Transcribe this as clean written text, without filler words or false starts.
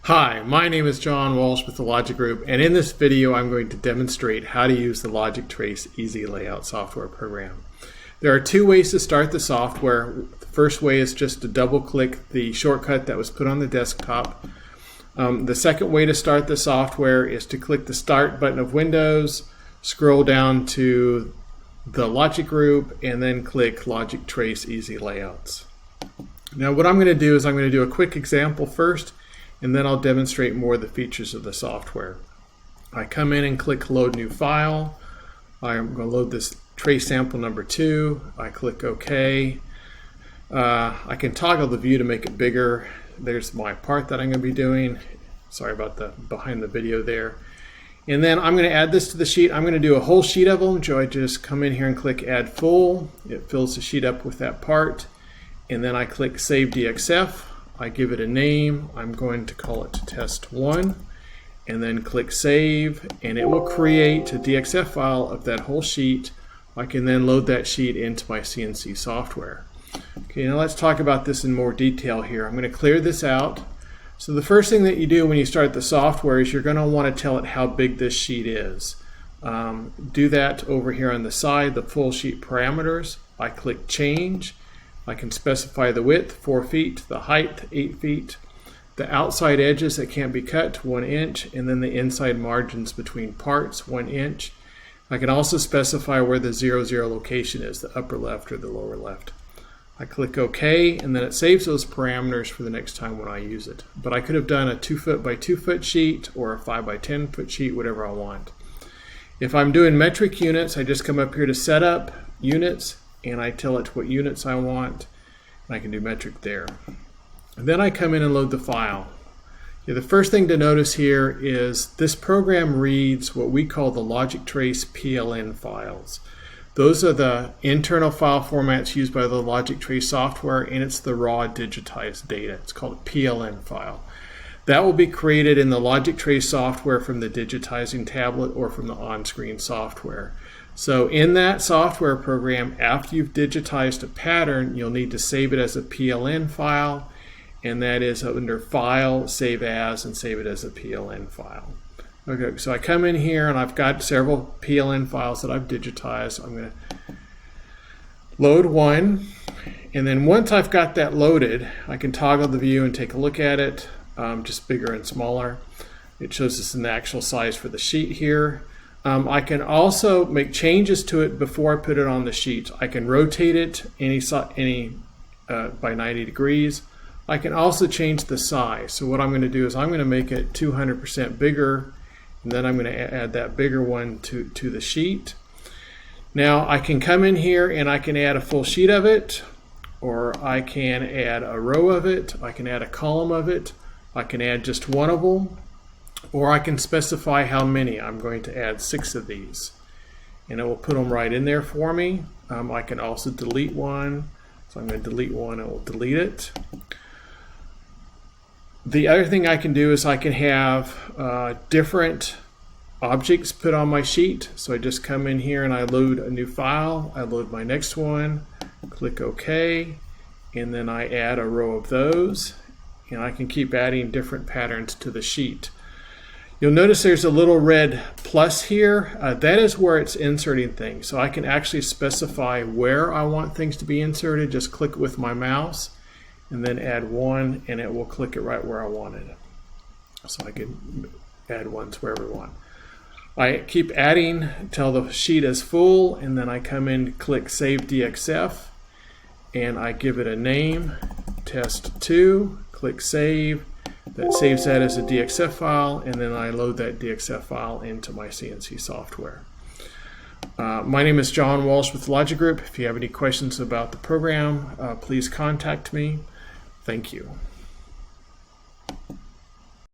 Hi, my name is John Walsh with the Logic Group, and in this video I'm going to demonstrate how to use the Logic Trace Easy Layout software program. There are two ways to start the software. The first way is just to double-click the shortcut that was put on the desktop. The second way to start the software is to click the Start button of Windows, scroll down to the Logic Group, and then click Logic Trace Easy Layouts. Now what I'm going to do is I'm going to do a quick example first, and then I'll demonstrate more of the features of the software. I come in and click Load New File. I'm going to load this trace sample number 2. I click OK. I can toggle the view to make it bigger. There's my part that I'm going to be doing. Sorry about the behind the video there. And then I'm going to add this to the sheet. I'm going to do a whole sheet of them. So I just come in here and click Add Full. It fills the sheet up with that part. And then I click Save DXF. I give it a name. I'm going to call it Test 1, and then click Save, and it will create a DXF file of that whole sheet. I can then load that sheet into my CNC software. Okay, now let's talk about this in more detail here. I'm going to clear this out. So the first thing that you do when you start the software is you're going to want to tell it how big this sheet is. Do that over here on the side, the full sheet parameters. I click Change. I can specify the width, 4 feet, the height, 8 feet, the outside edges that can't be cut, 1 inch, and then the inside margins between parts, 1 inch. I can also specify where the 0, 0 location is, the upper left or the lower left. I click OK, and then it saves those parameters for the next time when I use it. But I could have done a 2 foot by 2 foot sheet or a 5 by 10 foot sheet, whatever I want. If I'm doing metric units, I just come up here to Setup, Units, and I tell it what units I want, and I can do metric there. And then I come in and load the file. The first thing to notice here is this program reads what we call the Logic Trace PLN files. Those are the internal file formats used by the Logic Trace software, and it's the raw digitized data. It's called a PLN file. That will be created in the Logic Trace software from the digitizing tablet or from the on-screen software. So in that software program, after you've digitized a pattern, you'll need to save it as a PLN file, and that is under File, Save As, and save it as a PLN file. Okay, so I come in here and I've got several PLN files that I've digitized. I'm going to load one, and then once I've got that loaded, I can toggle the view and take a look at it, just bigger and smaller. It shows us an actual size for the sheet here. I can also make changes to it before I put it on the sheet. I can rotate it by 90 degrees. I can also change the size. So what I'm going to do is I'm going to make it 200% bigger, and then I'm going to add that bigger one to the sheet. Now I can come in here and I can add a full sheet of it, or I can add a row of it. I can add a column of it. I can add just one of them. Or I can specify how many. I'm going to add 6 of these, and it will put them right in there for me. I can also delete one, so I'm going to delete one, and it will delete it. The other thing I can do is I can have different objects put on my sheet. So I just come in here and I load a new file. I load my next one, click OK, and then I add a row of those, and I can keep adding different patterns to the sheet. You'll notice there's a little red plus here. That is where it's inserting things. So I can actually specify where I want things to be inserted. Just click it with my mouse and then add one, and it will click it right where I want it. So I can add ones wherever I want. I keep adding until the sheet is full, and then I come in, click Save DXF, and I give it a name, Test 2, click Save. That saves that as a DXF file, and then I load that DXF file into my CNC software. My name is John Walsh with Logic Group. If you have any questions about the program, please contact me. Thank you.